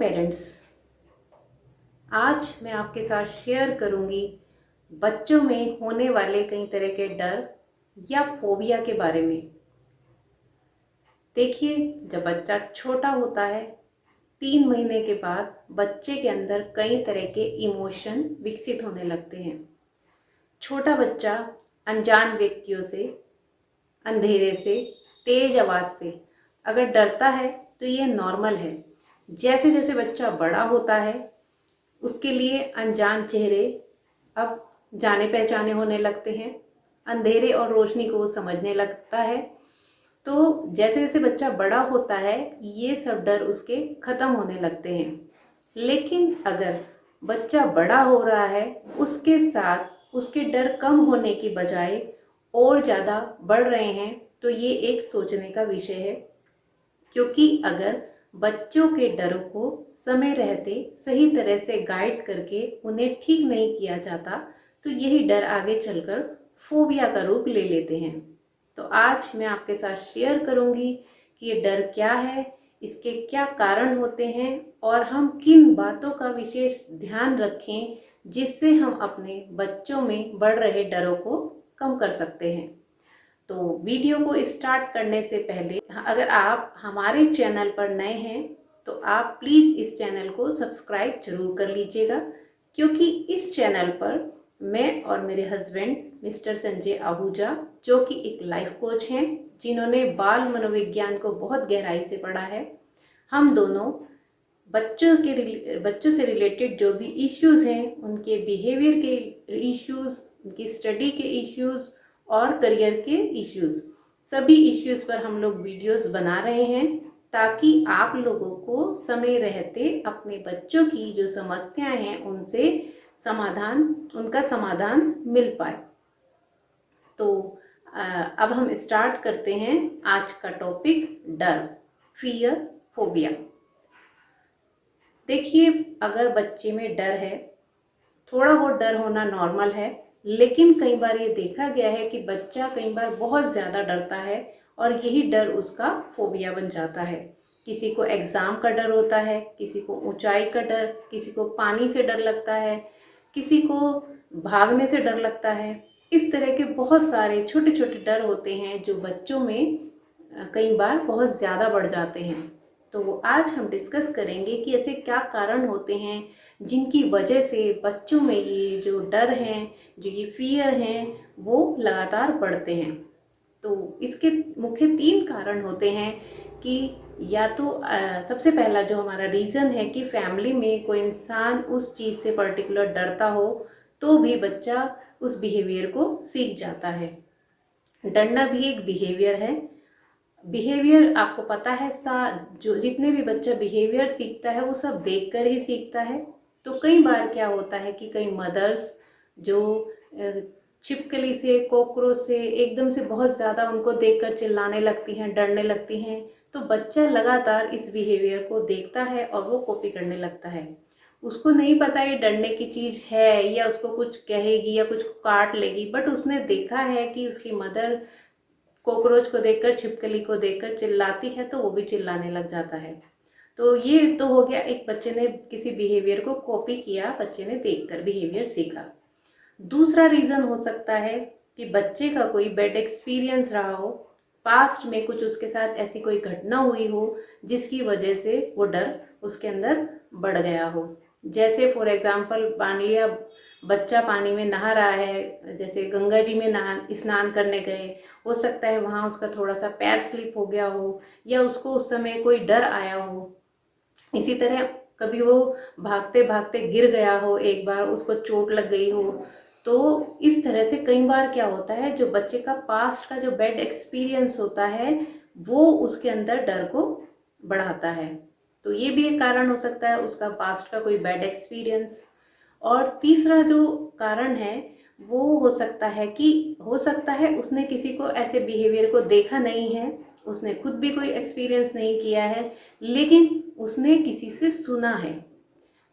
Parents, आज मैं आपके साथ शेयर करूंगी बच्चों में होने वाले कई तरह के डर या फोबिया के बारे में। देखिए, जब बच्चा छोटा होता है 3 महीने के बाद बच्चे के अंदर कई तरह के इमोशन विकसित होने लगते हैं। छोटा बच्चा अनजान व्यक्तियों से, अंधेरे से, तेज आवाज़ से अगर डरता है तो ये नॉर्मल है। जैसे जैसे बच्चा बड़ा होता है उसके लिए अनजान चेहरे अब जाने पहचाने होने लगते हैं, अंधेरे और रोशनी को वो समझने लगता है। तो जैसे जैसे बच्चा बड़ा होता है ये सब डर उसके ख़त्म होने लगते हैं। लेकिन अगर बच्चा बड़ा हो रहा है उसके साथ उसके डर कम होने की बजाय और ज़्यादा बढ़ रहे हैं तो ये एक सोचने का विषय है। क्योंकि अगर बच्चों के डरों को समय रहते सही तरह से गाइड करके उन्हें ठीक नहीं किया जाता तो यही डर आगे चलकर फोबिया का रूप ले लेते हैं। तो आज मैं आपके साथ शेयर करूंगी कि ये डर क्या है, इसके क्या कारण होते हैं और हम किन बातों का विशेष ध्यान रखें जिससे हम अपने बच्चों में बढ़ रहे डरों को कम कर सकते हैं। तो वीडियो को स्टार्ट करने से पहले अगर आप हमारे चैनल पर नए हैं तो आप प्लीज़ इस चैनल को सब्सक्राइब जरूर कर लीजिएगा, क्योंकि इस चैनल पर मैं और मेरे हस्बैंड मिस्टर संजय आहूजा, जो कि एक लाइफ कोच हैं जिन्होंने बाल मनोविज्ञान को बहुत गहराई से पढ़ा है, हम दोनों बच्चों से रिलेटेड जो भी इश्यूज़ हैं, उनके बिहेवियर के इश्यूज़, उनकी स्टडी के इश्यूज़ और करियर के इश्यूज़, सभी इश्यूज़ पर हम लोग वीडियोस बना रहे हैं ताकि आप लोगों को समय रहते अपने बच्चों की जो समस्याएं हैं उनका समाधान मिल पाए। तो अब हम स्टार्ट करते हैं आज का टॉपिक, डर, फियर, फोबिया। देखिए, अगर बच्चे में डर है, थोड़ा बहुत डर होना नॉर्मल है, लेकिन कई बार ये देखा गया है कि बच्चा कई बार बहुत ज़्यादा डरता है और यही डर उसका फोबिया बन जाता है। किसी को एग्ज़ाम का डर होता है, किसी को ऊंचाई का डर, किसी को पानी से डर लगता है, किसी को भागने से डर लगता है। इस तरह के बहुत सारे छोटे छोटे डर होते हैं जो बच्चों में कई बार बहुत ज़्यादा बढ़ जाते हैं। तो आज हम डिस्कस करेंगे कि ऐसे क्या कारण होते हैं जिनकी वजह से बच्चों में ये जो डर हैं, जो ये फियर हैं, वो लगातार बढ़ते हैं। तो इसके मुख्य 3 कारण होते हैं कि या तो सबसे पहला जो हमारा रीज़न है कि फैमिली में कोई इंसान उस चीज़ से पर्टिकुलर डरता हो तो भी बच्चा उस बिहेवियर को सीख जाता है। डरना भी एक बिहेवियर है। बिहेवियर आपको पता है, जो जितने भी बच्चा बिहेवियर सीखता है वो सब देखकर ही सीखता है। तो कई बार क्या होता है कि कई मदर्स जो छिपकली से, कॉकरोच से एकदम से बहुत ज़्यादा उनको देखकर चिल्लाने लगती हैं, डरने लगती हैं, तो बच्चा लगातार इस बिहेवियर को देखता है और वो कॉपी करने लगता है। उसको नहीं पता ये डरने की चीज़ है या उसको कुछ कहेगी या कुछ काट लेगी, बट उसने देखा है कि उसकी मदर कॉकरोच को देखकर, छिपकली को देखकर चिल्लाती है तो वो भी चिल्लाने लग जाता है। तो ये तो हो गया, एक बच्चे ने किसी बिहेवियर को कॉपी किया, बच्चे ने देखकर बिहेवियर सीखा। दूसरा रीज़न हो सकता है कि बच्चे का कोई बैड एक्सपीरियंस रहा हो, पास्ट में कुछ उसके साथ ऐसी कोई घटना हुई हो जिसकी वजह से वो डर उसके अंदर बढ़ गया हो। जैसे फॉर एग्जांपल मान लिया बच्चा पानी में नहा रहा है, जैसे गंगा जी में स्नान करने गए, हो सकता है वहाँ उसका थोड़ा सा पैर स्लिप हो गया हो या उसको उस समय कोई डर आया हो। इसी तरह कभी वो भागते भागते गिर गया हो, एक बार उसको चोट लग गई हो। तो इस तरह से कई बार क्या होता है, जो बच्चे का पास्ट का जो बैड एक्सपीरियंस होता है वो उसके अंदर डर को बढ़ाता है। तो ये भी एक कारण हो सकता है, उसका पास्ट का कोई बैड एक्सपीरियंस। और तीसरा जो कारण है वो हो सकता है उसने किसी को ऐसे बिहेवियर को देखा नहीं है, उसने खुद भी कोई एक्सपीरियंस नहीं किया है, लेकिन उसने किसी से सुना है।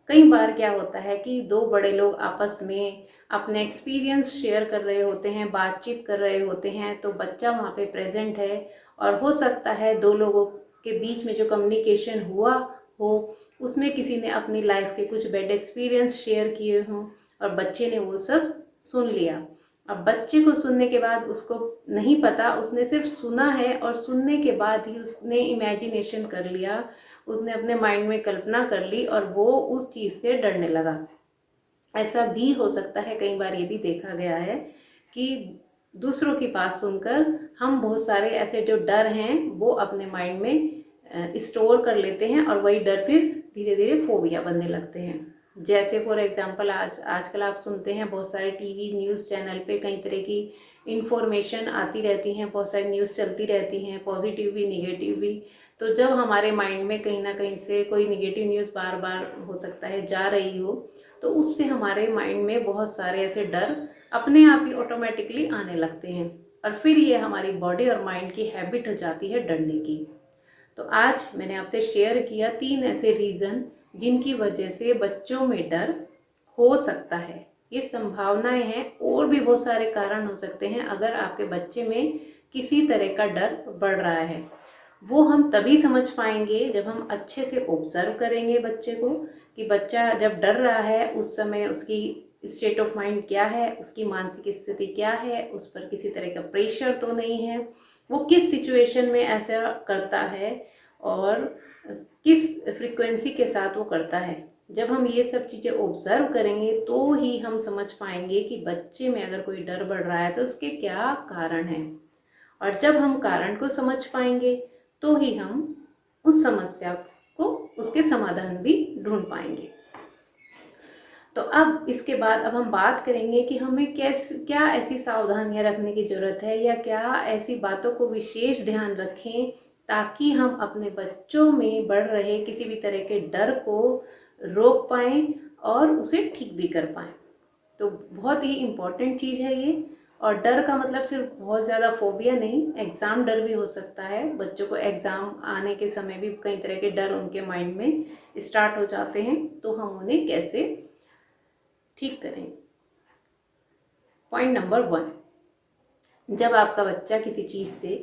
कई बार क्या होता है कि 2 बड़े लोग आपस में अपने एक्सपीरियंस शेयर कर रहे होते हैं, बातचीत कर रहे होते हैं, तो बच्चा वहाँ पे प्रेजेंट है और हो सकता है 2 लोगों के बीच में जो कम्युनिकेशन हुआ हो उसमें किसी ने अपनी लाइफ के कुछ बैड एक्सपीरियंस शेयर किए हों और बच्चे ने वो सब सुन लिया। अब बच्चे को सुनने के बाद उसको नहीं पता, उसने सिर्फ सुना है और सुनने के बाद ही उसने इमेजिनेशन कर लिया, उसने अपने माइंड में कल्पना कर ली और वो उस चीज़ से डरने लगा। ऐसा भी हो सकता है, कई बार ये भी देखा गया है कि दूसरों की बात सुनकर हम बहुत सारे ऐसे जो डर हैं वो अपने माइंड में स्टोर कर लेते हैं और वही डर फिर धीरे धीरे फोबिया बनने लगते हैं। जैसे फॉर एग्जांपल आजकल आप सुनते हैं बहुत सारे टीवी न्यूज़ चैनल पे कई तरह की इंफॉर्मेशन आती रहती हैं, बहुत सारी न्यूज़ चलती रहती हैं, पॉजिटिव भी निगेटिव भी। तो जब हमारे माइंड में कहीं ना कहीं से कोई निगेटिव न्यूज़ बार बार हो सकता है जा रही हो, तो उससे हमारे माइंड में बहुत सारे ऐसे डर अपने आप ही ऑटोमेटिकली आने लगते हैं और फिर ये हमारी बॉडी और माइंड की हैबिट हो जाती है डरने की। तो आज मैंने आपसे शेयर किया 3 ऐसे रीज़न जिनकी वजह से बच्चों में डर हो सकता है। ये संभावनाएं हैं, और भी बहुत सारे कारण हो सकते हैं अगर आपके बच्चे में किसी तरह का डर बढ़ रहा है। वो हम तभी समझ पाएंगे जब हम अच्छे से ऑब्जर्व करेंगे बच्चे को कि बच्चा जब डर रहा है उस समय उसकी स्टेट ऑफ माइंड क्या है, उसकी मानसिक स्थिति क्या है, उस पर किसी तरह का प्रेशर तो नहीं है, वो किस सिचुएशन में ऐसा करता है और किस फ्रीक्वेंसी के साथ वो करता है। जब हम ये सब चीज़ें ऑब्जर्व करेंगे तो ही हम समझ पाएंगे कि बच्चे में अगर कोई डर बढ़ रहा है तो उसके क्या कारण हैं। और जब हम कारण को समझ पाएंगे तो ही हम उस समस्या को, उसके समाधान भी ढूंढ पाएंगे। तो अब इसके बाद अब हम बात करेंगे कि हमें क्या ऐसी सावधानियां रखने की ज़रूरत है या क्या ऐसी बातों को विशेष ध्यान रखें ताकि हम अपने बच्चों में बढ़ रहे किसी भी तरह के डर को रोक पाएँ और उसे ठीक भी कर पाएँ। तो बहुत ही इम्पॉर्टेंट चीज़ है ये। और डर का मतलब सिर्फ बहुत ज़्यादा फोबिया नहीं, एग्ज़ाम डर भी हो सकता है। बच्चों को एग्ज़ाम आने के समय भी कई तरह के डर उनके माइंड में स्टार्ट हो जाते हैं, तो हम उन्हें कैसे ठीक करें। पॉइंट नंबर 1, जब आपका बच्चा किसी चीज़ से,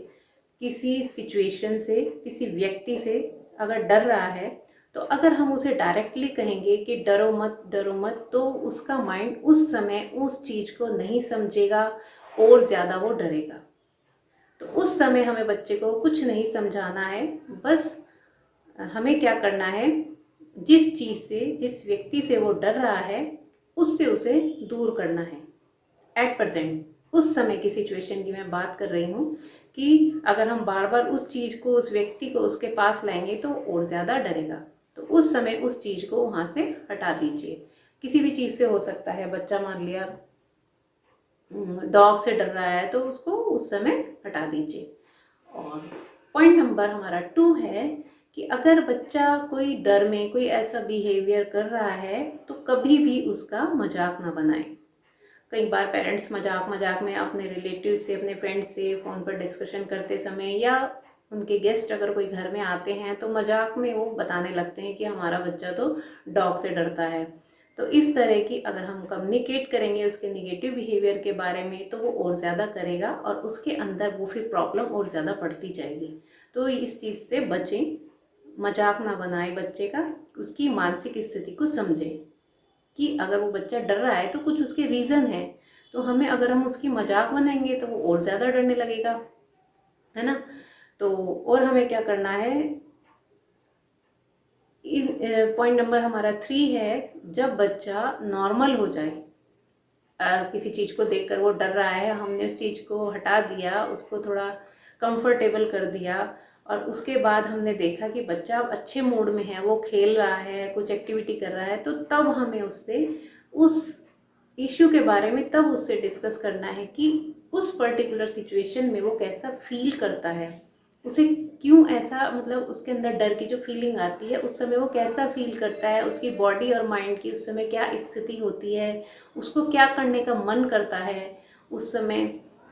किसी सिचुएशन से, किसी व्यक्ति से अगर डर रहा है तो अगर हम उसे डायरेक्टली कहेंगे कि डरो मत, तो उसका माइंड उस समय उस चीज़ को नहीं समझेगा और ज़्यादा वो डरेगा। तो उस समय हमें बच्चे को कुछ नहीं समझाना है, बस हमें क्या करना है, जिस चीज़ से, जिस व्यक्ति से वो डर रहा है उससे उसे दूर करना है। एट प्रेजेंट उस समय की सिचुएशन की मैं बात कर रही हूँ कि अगर हम बार बार उस चीज़ को, उस व्यक्ति को उसके पास लाएंगे तो और ज़्यादा डरेगा। तो उस समय उस चीज़ को वहाँ से हटा दीजिए। किसी भी चीज़ से हो सकता है, बच्चा मान लिया डॉग से डर रहा है तो उसको उस समय हटा दीजिए। और पॉइंट नंबर हमारा 2 है कि अगर बच्चा कोई डर में कोई ऐसा बिहेवियर कर रहा है तो कभी भी उसका मजाक ना बनाएं। कई बार पेरेंट्स मजाक में अपने रिलेटिव से, अपने फ्रेंड से फ़ोन पर डिस्कशन करते समय या उनके गेस्ट अगर कोई घर में आते हैं तो मजाक में वो बताने लगते हैं कि हमारा बच्चा तो डॉग से डरता है। तो इस तरह की अगर हम कम्युनिकेट करेंगे उसके निगेटिव बिहेवियर के बारे में तो वो और ज़्यादा करेगा और उसके अंदर वो फिर प्रॉब्लम और ज़्यादा बढ़ती जाएगी। तो इस चीज़ से बचें, मजाक ना बनाए बच्चे का, उसकी मानसिक स्थिति को समझें कि अगर वो बच्चा डर रहा है तो कुछ उसके रीज़न है। तो हमें, अगर हम उसकी मजाक बनाएंगे तो वो और ज़्यादा डरने लगेगा, है ना। तो और हमें क्या करना है, पॉइंट नंबर हमारा 3 है, जब बच्चा नॉर्मल हो जाए, किसी चीज़ को देखकर वो डर रहा है, हमने उस चीज़ को हटा दिया, उसको थोड़ा कंफर्टेबल कर दिया और उसके बाद हमने देखा कि बच्चा अच्छे मूड में है, वो खेल रहा है, कुछ एक्टिविटी कर रहा है, तो तब हमें उससे उस इश्यू के बारे में तब उससे डिस्कस करना है कि उस पर्टिकुलर सिचुएशन में वो कैसा फील करता है, उसे क्यों ऐसा, मतलब उसके अंदर डर की जो फीलिंग आती है उस समय वो कैसा फील करता है, उसकी बॉडी और माइंड की उस समय क्या स्थिति होती है, उसको क्या करने का मन करता है उस समय।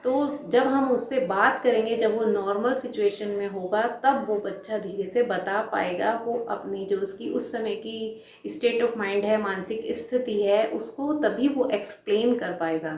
तो जब हम उससे बात करेंगे, जब वो नॉर्मल सिचुएशन में होगा, तब वो बच्चा धीरे से बता पाएगा, वो अपनी जो उसकी उस समय की स्टेट ऑफ माइंड है, मानसिक स्थिति है, उसको तभी वो एक्सप्लेन कर पाएगा।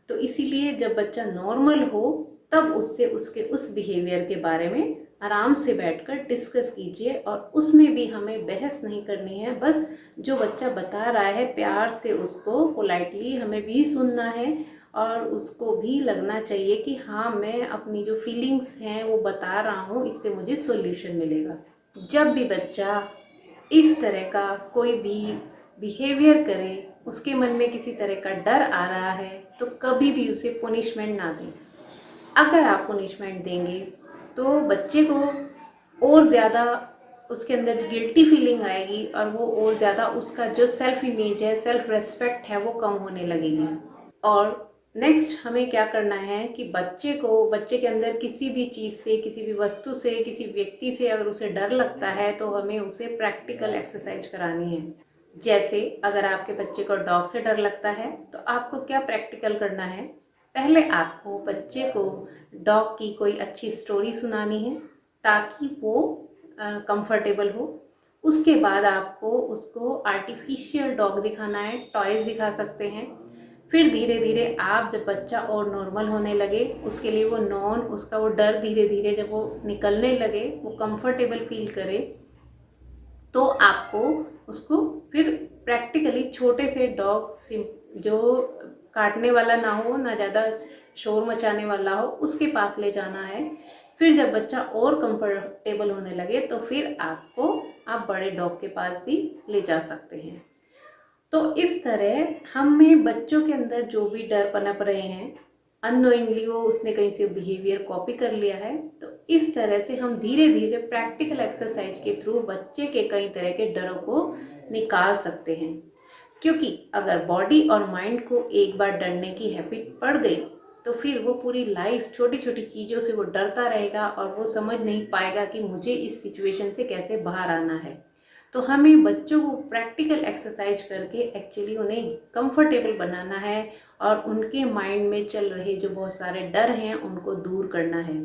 तो इसीलिए जब बच्चा नॉर्मल हो तब उससे उसके उस बिहेवियर के बारे में आराम से बैठकर डिस्कस कीजिए और उसमें भी हमें बहस नहीं करनी है। बस जो बच्चा बता रहा है प्यार से उसको पोलाइटली हमें भी सुनना है और उसको भी लगना चाहिए कि हाँ, मैं अपनी जो फीलिंग्स हैं वो बता रहा हूँ, इससे मुझे सॉल्यूशन मिलेगा। जब भी बच्चा इस तरह का कोई भी बिहेवियर करे, उसके मन में किसी तरह का डर आ रहा है, तो कभी भी उसे पनिशमेंट ना दें। अगर आप पनिशमेंट देंगे तो बच्चे को और ज़्यादा उसके अंदर गिल्टी फीलिंग आएगी और वो और ज़्यादा उसका जो सेल्फ इमेज है, सेल्फ रेस्पेक्ट है, वो कम होने लगेगी। और नेक्स्ट हमें क्या करना है कि बच्चे के अंदर किसी भी चीज़ से, किसी भी वस्तु से, किसी व्यक्ति से अगर उसे डर लगता है तो हमें उसे प्रैक्टिकल एक्सरसाइज करानी है। जैसे अगर आपके बच्चे को डॉग से डर लगता है तो आपको क्या प्रैक्टिकल करना है, पहले आपको बच्चे को डॉग की कोई अच्छी स्टोरी सुनानी है ताकि वो कंफर्टेबल हो। उसके बाद आपको उसको आर्टिफिशियल डॉग दिखाना है, टॉयज दिखा सकते हैं। फिर धीरे धीरे आप जब बच्चा और नॉर्मल होने लगे, उसके लिए वो उसका वो डर धीरे धीरे जब वो निकलने लगे, वो कंफर्टेबल फील करे, तो आपको उसको फिर प्रैक्टिकली छोटे से डॉग जो काटने वाला ना हो, ना ज़्यादा शोर मचाने वाला हो, उसके पास ले जाना है। फिर जब बच्चा और कंफर्टेबल होने लगे तो फिर आप बड़े डॉग के पास भी ले जा सकते हैं। तो इस तरह हमें बच्चों के अंदर जो भी डर पनप रहे हैं, अननोइंगली वो उसने कहीं से बिहेवियर कॉपी कर लिया है, तो इस तरह से हम धीरे धीरे प्रैक्टिकल एक्सरसाइज के थ्रू बच्चे के कई तरह के डरों को निकाल सकते हैं। क्योंकि अगर बॉडी और माइंड को एक बार डरने की हैबिट पड़ गई तो फिर वो पूरी लाइफ छोटी छोटी चीज़ों से वो डरता रहेगा और वो समझ नहीं पाएगा कि मुझे इस सिचुएशन से कैसे बाहर आना है। तो हमें बच्चों को प्रैक्टिकल एक्सरसाइज करके एक्चुअली उन्हें कंफर्टेबल बनाना है और उनके माइंड में चल रहे जो बहुत सारे डर हैं उनको दूर करना है।